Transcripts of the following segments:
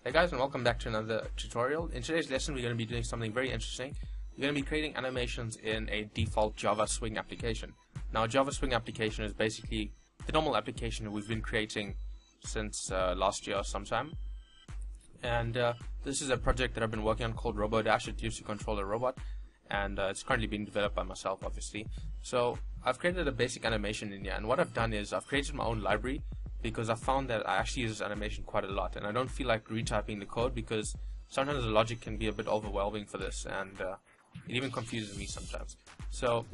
Hey guys, and welcome back to another tutorial. In today's lesson we're going to be doing something very interesting. We're going to be creating animations in a default Java Swing application. Now a Java Swing application is basically the normal application that we've been creating since last year sometime. And this is a project that I've been working on called RoboDash. It used to control a robot, and it's currently being developed by myself, obviously. So I've created a basic animation in here, and what I've done is I've created my own library because I found that I actually use this animation quite a lot, and I don't feel like retyping the code because sometimes the logic can be a bit overwhelming for this, and it even confuses me sometimes. So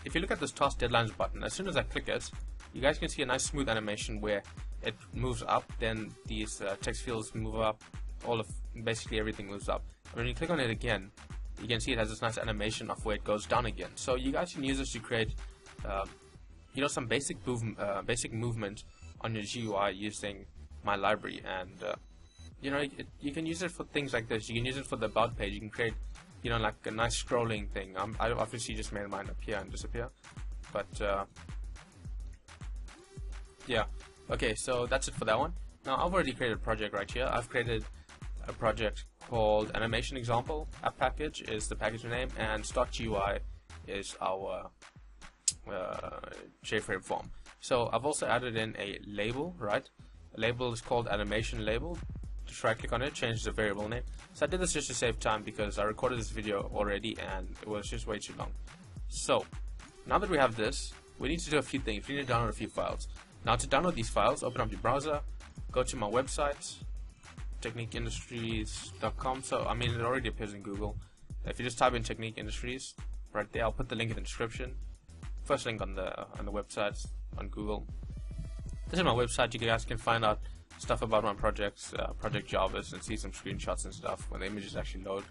if you look at this task deadlines button, as soon as I click it, you guys can see a nice smooth animation where it moves up, then these text fields move up, basically everything moves up. And when you click on it again, you can see it has this nice animation of where it goes down again. So you guys can use this to create some basic movement on your GUI using my library, and you can use it for things like this. You can use it for the about page. You can create like a nice scrolling thing. I obviously just made mine appear and disappear, but yeah, okay, so that's it for that one. Now I've already created a project right here. I've created a project called animation example. App package is the package name, and stock GUI is our JFrame form. So I've also added in a label, right? A label is called animation label. Just right click on it, change the variable name. So I did this just to save time because I recorded this video already and it was just way too long. So now that we have this, we need to do a few things. We need to download a few files. Now to download these files, open up your browser, go to my website, techniqueindustries.com. So I mean, it already appears in Google. If you just type in Technique Industries, right there, I'll put the link in the description. First link on the website on Google. This is my website. You guys can find out stuff about my projects, Project Javas, and see some screenshots and stuff when the images actually load.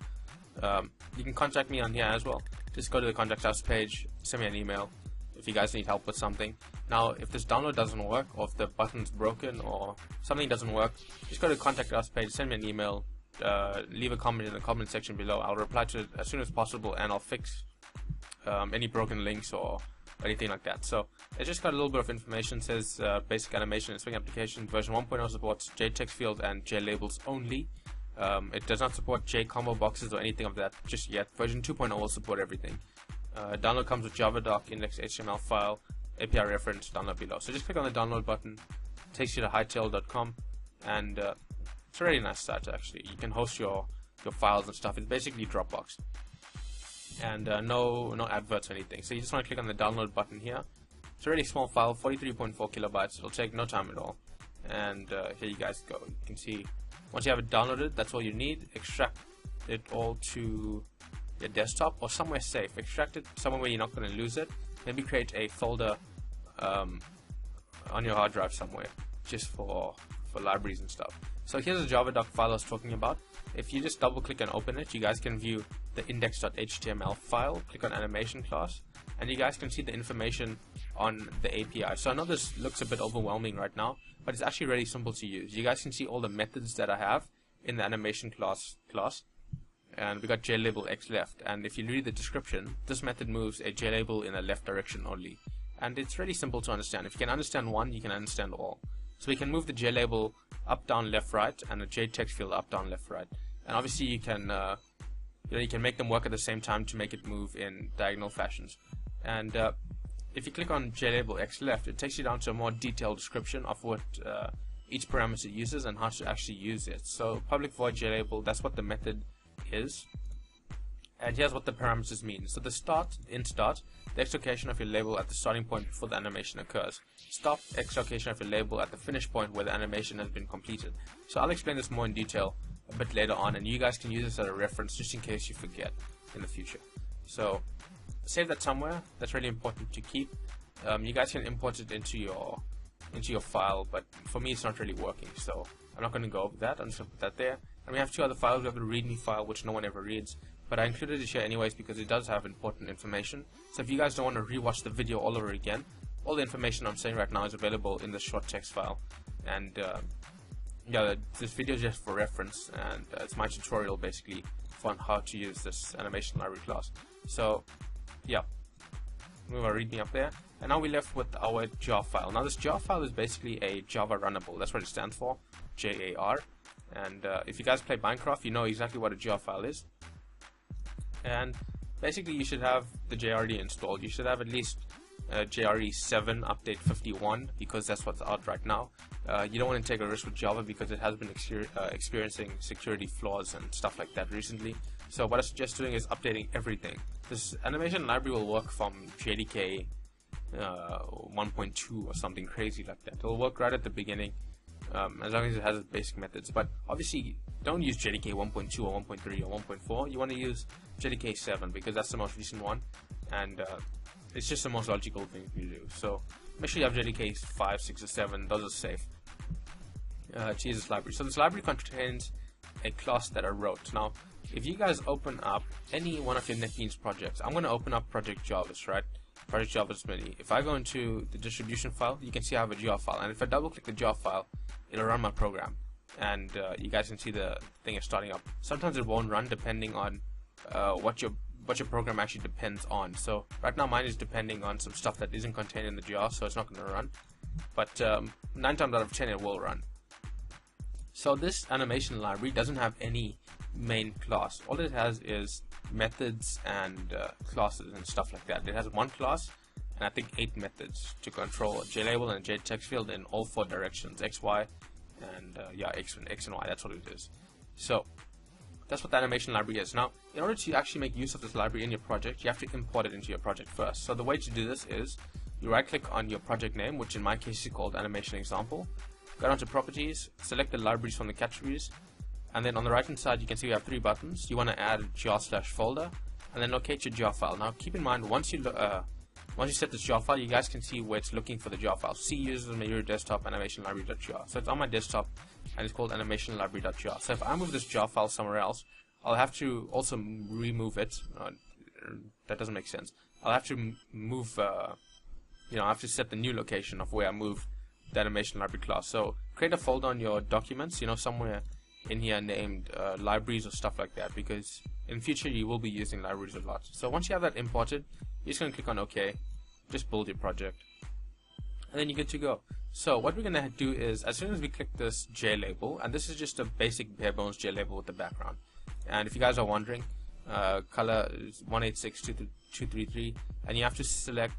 You can contact me on here as well. Just go to the contact us page, send me an email if you guys need help with something. Now, if this download doesn't work, or if the button's broken, or something doesn't work, just go to the contact us page, send me an email, leave a comment in the comment section below. I'll reply to it as soon as possible, and I'll fix any broken links or anything like that. So it just got a little bit of information. It says basic animation and Swing application version 1.0 supports JText fields and JLabels only. It does not support JCombo boxes or anything of that just yet. Version 2.0 will support everything. Download comes with Java doc, index HTML file, API reference, download below. So just click on the download button, it takes you to hightail.com, and it's a really nice site actually. You can host your files and stuff. It's basically Dropbox. And no adverts or anything. So you just want to click on the download button here. It's a really small file, 43.4 kilobytes. It'll take no time at all. And here you guys go. You can see once you have it downloaded, that's all you need. Extract it all to your desktop or somewhere safe. Extract it somewhere where you're not going to lose it. Maybe create a folder on your hard drive somewhere just for libraries and stuff. So here's the Java doc file I was talking about. If you just double click and open it, you guys can view the index.html file. Click on animation class, and you guys can see the information on the API. So I know this looks a bit overwhelming right now, but it's actually really simple to use. You guys can see all the methods that I have in the animation class, and we got JLabel X left. And if you read the description, this method moves a JLabel in a left direction only, and it's really simple to understand. If you can understand one, you can understand all. So we can move the JLabel up, down, left, right, and the JText field up, down, left, right. And obviously you can you can make them work at the same time to make it move in diagonal fashions. And if you click on JLabel X left, it takes you down to a more detailed description of what each parameter uses and how to actually use it. So public void JLabel, that's what the method is. And here's what the parameters mean. So the start, the X location of your label at the starting point before the animation occurs. Stop, X location of your label at the finish point where the animation has been completed. So I'll explain this more in detail a bit later on, and you guys can use this as a reference just in case you forget in the future. So save that somewhere. That's really important to keep. You guys can import it into your file, but for me it's not really working, so I'm not going to go over that. I'm just going to put that there. And we have two other files. We have the Readme file, which no one ever reads, but I included it here anyways because it does have important information. So if you guys don't want to rewatch the video all over again, all the information I'm saying right now is available in the short text file. And yeah, this video is just for reference, and it's my tutorial basically on how to use this animation library class. So yeah, move our Readme up there, and now we're left with our jar file. Now this jar file is basically a Java runnable. That's what it stands for, JAR. And if you guys play Minecraft, you know exactly what a jar file is. And basically you should have the JRD installed. You should have at least JRE 7 update 51, because that's what's out right now. You don't want to take a risk with Java because it has been experiencing security flaws and stuff like that recently. So what I suggest doing is updating everything. This animation library will work from JDK 1.2 or something crazy like that. It'll work right at the beginning, as long as it has its basic methods. But obviously don't use JDK 1.2 or 1.3 or 1.4. You want to use JDK 7 because that's the most recent one, and it's just the most logical thing to do. So make sure you have JDK 5, 6, or 7. Those are safe to use this library. So this library contains a class that I wrote. Now, if you guys open up any one of your Netbeans projects, I'm going to open up Project Jarvis, right? Project Jarvis Mini. If I go into the distribution file, you can see I have a jar file, and if I double click the jar file, it'll run my program, and you guys can see the thing is starting up. Sometimes it won't run depending on what your program actually depends on. So right now mine is depending on some stuff that isn't contained in the jar, so it's not going to run. But 9 times out of 10 it will run. So this animation library doesn't have any main class. All it has is methods and classes and stuff like that. It has one class and I think 8 methods to control a JLabel and a JText field in all 4 directions, X, Y, and X and Y. That's what it is. So that's what the animation library is. Now, in order to actually make use of this library in your project, you have to import it into your project first. So the way to do this is you right click on your project name, which in my case is called animation example. Go down to properties, select the libraries from the categories, and then on the right hand side you can see we have 3 buttons. You want to add a jar/folder and then locate your jar file. Now keep in mind, once you set this jar file, you guys can see where it's looking for the jar file. C uses your desktop animation library.jar. So it's on my desktop and it's called animation library.jar. So if I move this jar file somewhere else, I'll have to also remove it. That doesn't make sense. I'll have to move, I have to set the new location of where I moved the animation library class. So create a folder on your documents, somewhere in here named libraries or stuff like that, because in future you will be using libraries a lot. So once you have that imported, you're just going to click on OK, just build your project, and then you're good to go. So what we're going to do is, as soon as we click this JLabel, and this is just a basic bare bones JLabel with the background, and if you guys are wondering, color is 186-233, and you have to select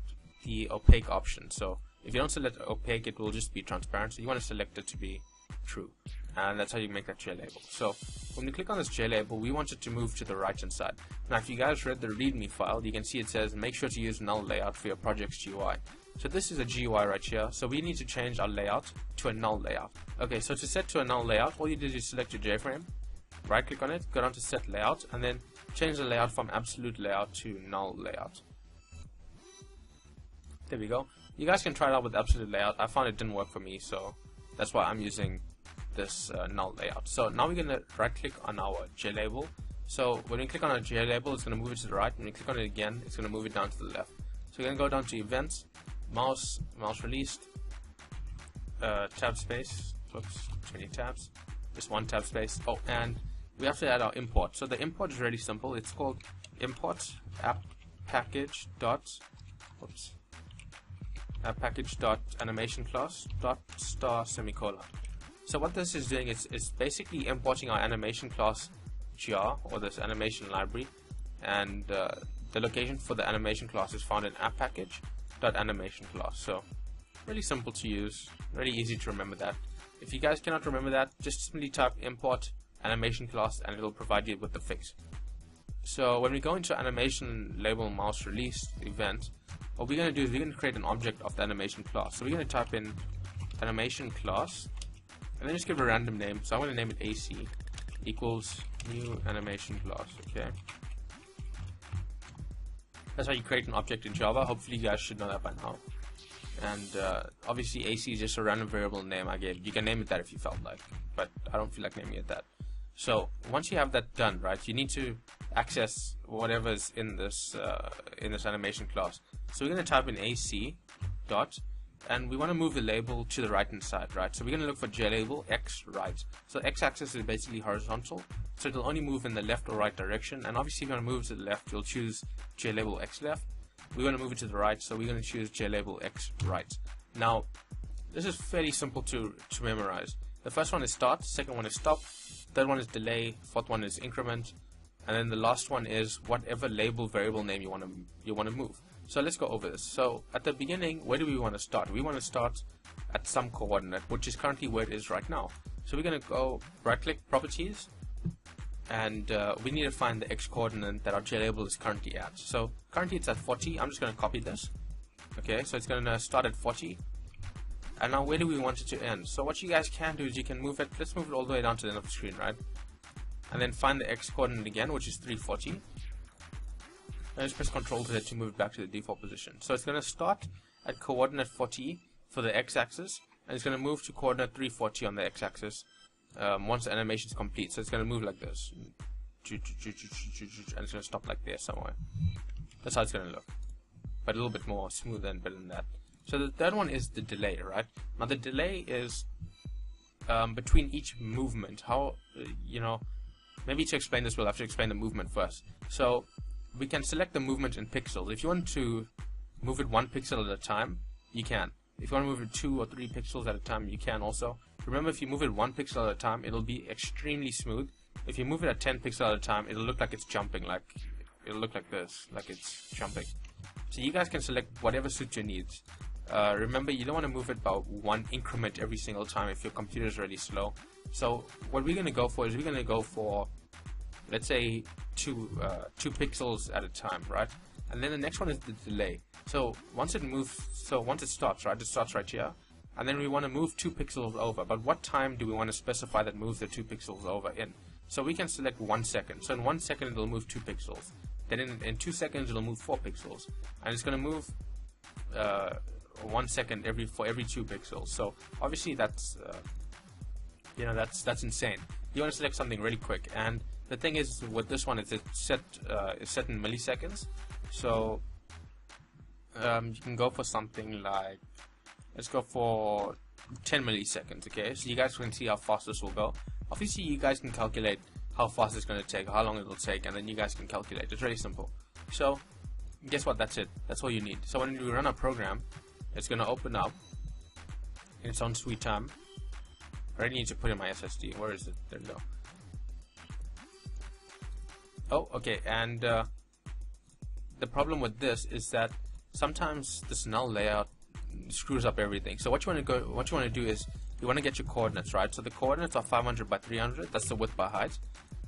the opaque option. So if you don't select opaque, it will just be transparent, so you want to select it to be true, and that's how you make that JLabel. So when we click on this JLabel, we want it to move to the right hand side. Now if you guys read the Readme file, you can see it says make sure to use null layout for your project's GUI. So this is a GUI right here, so we need to change our layout to a null layout. Okay, so to set to a null layout, all you do is select your JFrame, right click on it, go down to set layout, and then change the layout from absolute layout to null layout. There we go. You guys can try it out with absolute layout. I found it didn't work for me, so that's why I'm using this null layout. So now we're going to right click on our JLabel. So when we click on our JLabel, it's going to move it to the right. When we click on it again, it's going to move it down to the left. So we're going to go down to events, mouse released, tab space, oops, 20 tabs, just 1 tab space. Oh, and we have to add our import. So the import is really simple. It's called import app package dot animation class dot star semicolon. So what this is doing is basically importing our animation class jar, or this animation library, and the location for the animation class is found in app package dot animation class. So really simple to use, really easy to remember that. If you guys cannot remember that, just simply type import animation class and it will provide you with the fix. So when we go into animation label mouse release event, what we're going to do is we're going to create an object of the animation class. So we're going to type in animation class and then just give it a random name. So I'm going to name it AC equals new animation class. Okay, that's how you create an object in Java. Hopefully you guys should know that by now. And obviously AC is just a random variable name I gave. You can name it that if you felt like, but I don't feel like naming it that. So once you have that done, right, you need to access whatever's in this animation class. So we're going to type in AC dot, and we want to move the label to the right hand side, right? So we're going to look for JLabel X right. So X axis is basically horizontal, so it'll only move in the left or right direction. And obviously if you want to move it to the left, you'll choose JLabel X left. We're going to move it to the right, so we're going to choose JLabel X right. Now this is fairly simple to memorize. The first one is start, second one is stop, third one is delay, fourth one is increment, and then the last one is whatever label variable name you want to move. So let's go over this. So at the beginning, where do we want to start? We want to start at some coordinate, which is currently where it is right now. So we're going to go right-click Properties, and we need to find the x coordinate that our JLabel is currently at. So currently it's at 40. I'm just going to copy this. Okay, so it's going to start at 40. And now where do we want it to end? So what you guys can do is you can move it, let's move it all the way down to the end of the screen, right? And then find the x coordinate again, which is 340. And just press Ctrl Z to move it back to the default position. So it's going to start at coordinate 40 for the x-axis, and it's going to move to coordinate 340 on the x-axis once the animation is complete. So it's going to move like this, and it's going to stop like there somewhere. That's how it's going to look, but a little bit more smooth and better than that. So the third one is the delay, right? Now the delay is between each movement. How, maybe to explain this, we'll have to explain the movement first. So we can select the movement in pixels. If you want to move it 1 pixel at a time, you can. If you want to move it 2 or 3 pixels at a time, you can also. Remember, if you move it 1 pixel at a time, it'll be extremely smooth. If you move it at 10 pixels at a time, it'll look like it's jumping, it'll look like this, like it's jumping. So you guys can select whatever suits your needs. Remember, you don't want to move it about 1 increment every single time if your computer is really slow. So what we're going to go for is we're going to go for, let's say, 2 pixels at a time, right? And then the next one is the delay. So once it stops, right? It stops right here, and then we want to move 2 pixels over. But what time do we want to specify that moves the 2 pixels over in? So we can select 1 second. So in 1 second it'll move 2 pixels. Then in 2 seconds it'll move 4 pixels, and it's going to move 1 second for every 2 pixels. So obviously that's that's insane. You want to select something really quick, and the thing is with this one is it's set in milliseconds. So you can go for something like, let's go for 10 milliseconds. Okay, so you guys can see how fast this will go. Obviously you guys can calculate how fast it's going to take, how long it will take, and then you guys can calculate. It's really simple. So guess what, that's it. That's all you need. So when you run a program, it's going to open up in its own sweet time. I already need to put in my SSD. Where is it? There we go. Oh, okay. And the problem with this is that sometimes this null layout screws up everything. So what you want to do is you want to get your coordinates, right? So the coordinates are 500 by 300. That's the width by height.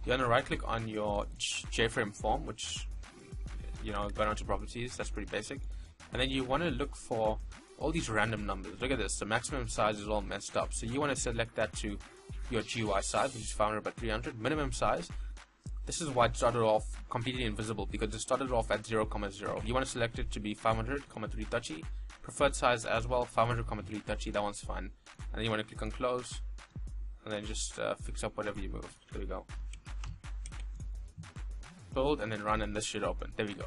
You want to right click on your JFrame form, which go down to properties. That's pretty basic. And then you want to look for all these random numbers. Look at this. The maximum size is all messed up. So you want to select that to your GUI size, which is 500 by 300. Minimum size. This is why it started off completely invisible, because it started off at 0,0. You want to select it to be 500,330. Preferred size as well, 500,330. That one's fine. And then you want to click on close, and then just fix up whatever you moved. There we go. Build and then run, and this should open. There we go.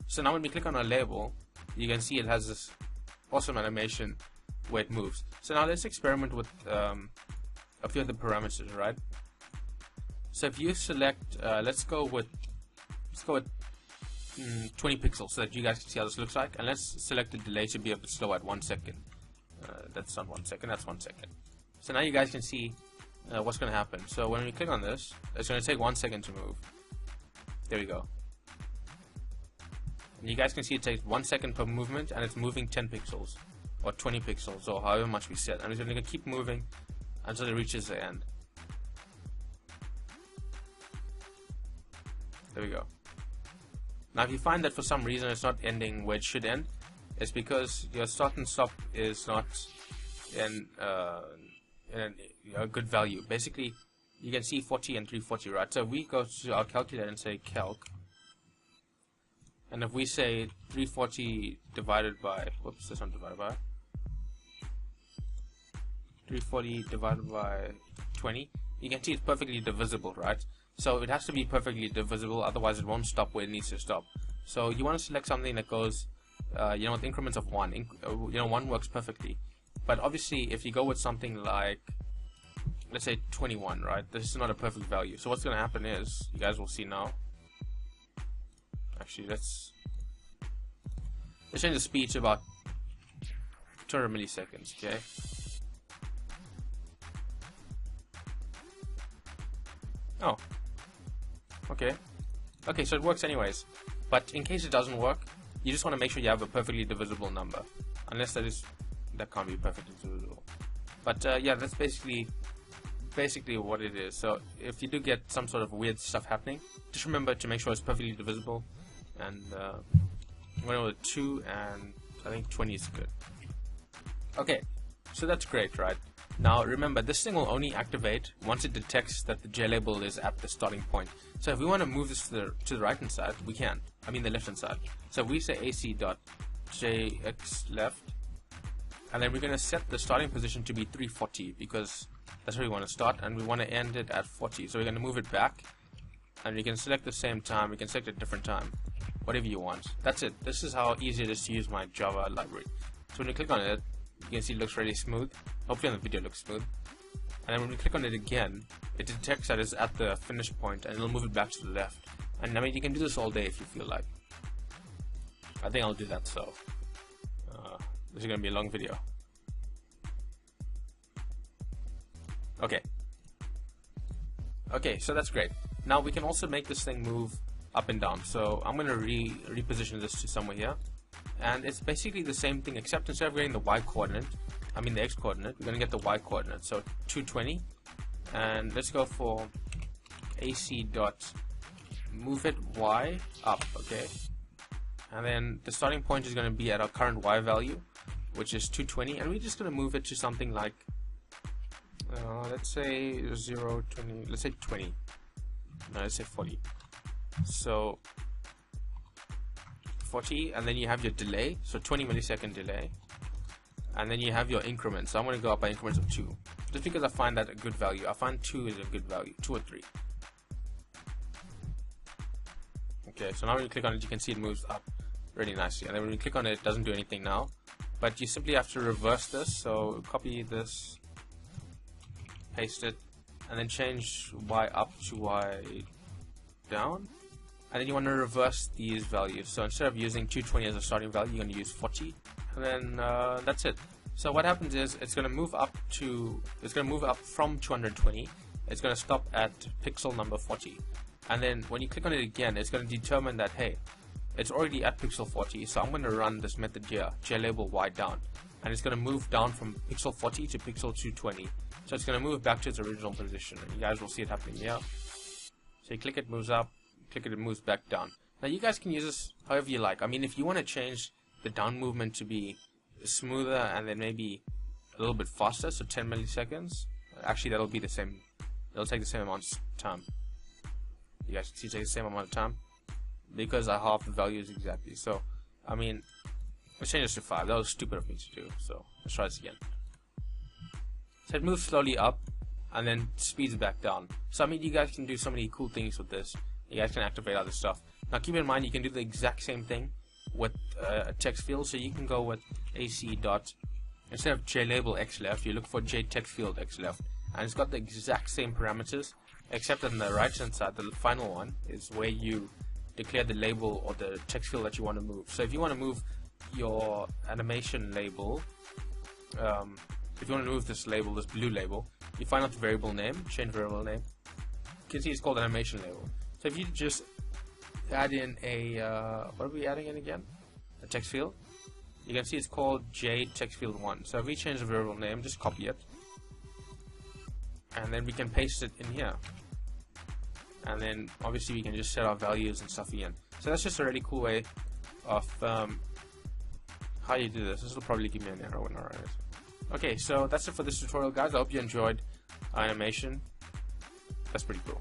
So now when we click on our label, you can see it has this awesome animation where it moves. So now let's experiment with a few of the parameters, right? So if you select, let's go with 20 pixels so that you guys can see how this looks like, and let's select the delay to be a bit slow at 1 second. That's not 1 second, that's 1 second. So now you guys can see what's going to happen. So when we click on this, it's going to take 1 second to move. There we go. And you guys can see it takes 1 second per movement, and it's moving 10 pixels or 20 pixels or however much we set, and it's going to keep moving until it reaches the end. There we go. Now if you find that for some reason it's not ending where it should end, it's because your start and stop is not in a good value. Basically, you can see 40 and 340, right? So if we go to our calculator and say calc, and if we say 340 divided by, whoops, this one divided by 340 divided by 20, you can see it's perfectly divisible, right? So it has to be perfectly divisible, otherwise it won't stop where it needs to stop. So you want to select something that goes, with increments of 1. 1 works perfectly. But obviously, if you go with something like, let's say 21, right? This is not a perfect value. So what's going to happen is, you guys will see now. Actually, let's change the speed to about 200 milliseconds, okay? Okay, so it works anyways. But in case it doesn't work, you just want to make sure you have a perfectly divisible number, unless that can't be perfectly divisible. But yeah, that's basically what it is. So if you do get some sort of weird stuff happening, just remember to make sure it's perfectly divisible. And I'm going with 2, and I think 20 is good. Okay, so that's great, right? Now remember, this thing will only activate once it detects that the JLabel is at the starting point. So if we want to move this to the right hand side, we can. I mean the left hand side. So we say ac.jxleft, and then we're going to set the starting position to be 340 because that's where we want to start, and we want to end it at 40. So we're going to move it back, and we can select the same time. We can select a different time, whatever you want. That's it. This is how easy it is to use my Java library. So when you click on it, you can see it looks really smooth. Hopefully on the video it looks smooth. And then when we click on it again, it detects that it's at the finish point, and it'll move it back to the left. And I mean, you can do this all day if you feel like. I think I'll do that, so this is going to be a long video. Okay, so that's great. Now we can also make this thing move up and down. So I'm going to reposition this to somewhere here. And it's basically the same thing, except instead of getting the y coordinate, I mean the x coordinate, we're going to get the y coordinate. So 220, and let's go for ac dot move it y up, okay? And then the starting point is going to be at our current y value, which is 220, and we're just going to move it to something like, let's say 0, 20, let's say 20, no, let's say 40. So 40, and then you have your delay, so 20 millisecond delay, and then you have your increments. So I'm going to go up by increments of 2, just because I find that a good value. I find 2 is a good value, 2 or 3. Okay, so now when you click on it, you can see it moves up really nicely, and then when you click on it, it doesn't do anything now, but you simply have to reverse this. So copy this, paste it, and then change y up to y down. And then you want to reverse these values. So instead of using 220 as a starting value, you're going to use 40, and then that's it. So what happens is it's going to move up from 220. It's going to stop at pixel number 40, and then when you click on it again, it's going to determine that, hey, it's already at pixel 40. So I'm going to run this method here, JLabel y down, and it's going to move down from pixel 40 to pixel 220. So it's going to move back to its original position, and you guys will see it happening here. So you click it, moves up. Click it, it moves back down. Now you guys can use this however you like. I mean, if you want to change the down movement to be smoother and then maybe a little bit faster, so 10 milliseconds, actually that'll be the same. It'll take the same amount of time. You guys can see it takes the same amount of time because I halved the values exactly. So I mean, let's change this to 5. That was stupid of me to do. So let's try this again. So it moves slowly up and then speeds back down. So I mean, you guys can do so many cool things with this. You guys can activate other stuff. Now keep in mind, you can do the exact same thing with a text field. So you can go with ac dot, instead of JLabel xleft, you look for JTextField xleft, and it's got the exact same parameters, except on the right hand side, the final one is where you declare the label or the text field that you want to move. So if you want to move your animation label, if you want to move this label, this blue label, you find out the variable name, change variable name. You can see it's called animation label. So if you just add in a, what are we adding in again? A text field. You can see it's called JTextField1. So if we change the variable name, just copy it. And then we can paste it in here. And then obviously we can just set our values and stuff again. So that's just a really cool way of how you do this. This will probably give me an error when I write it. Okay, so that's it for this tutorial, guys. I hope you enjoyed animation. That's pretty cool.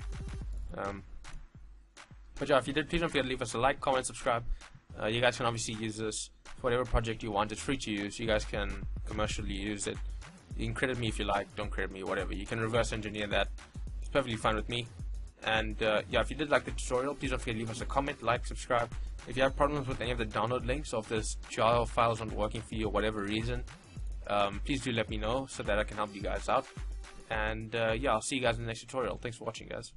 But yeah, if you did, please don't forget to leave us a like, comment, subscribe. You guys can obviously use this for whatever project you want. It's free to use. You guys can commercially use it. You can credit me if you like, don't credit me, whatever. You can reverse engineer that. It's perfectly fine with me. And yeah, if you did like the tutorial, please don't forget to leave us a comment, like, subscribe. If you have problems with any of the download links, or if this Java file is not working for you or whatever reason, please do let me know so that I can help you guys out. And yeah, I'll see you guys in the next tutorial. Thanks for watching, guys.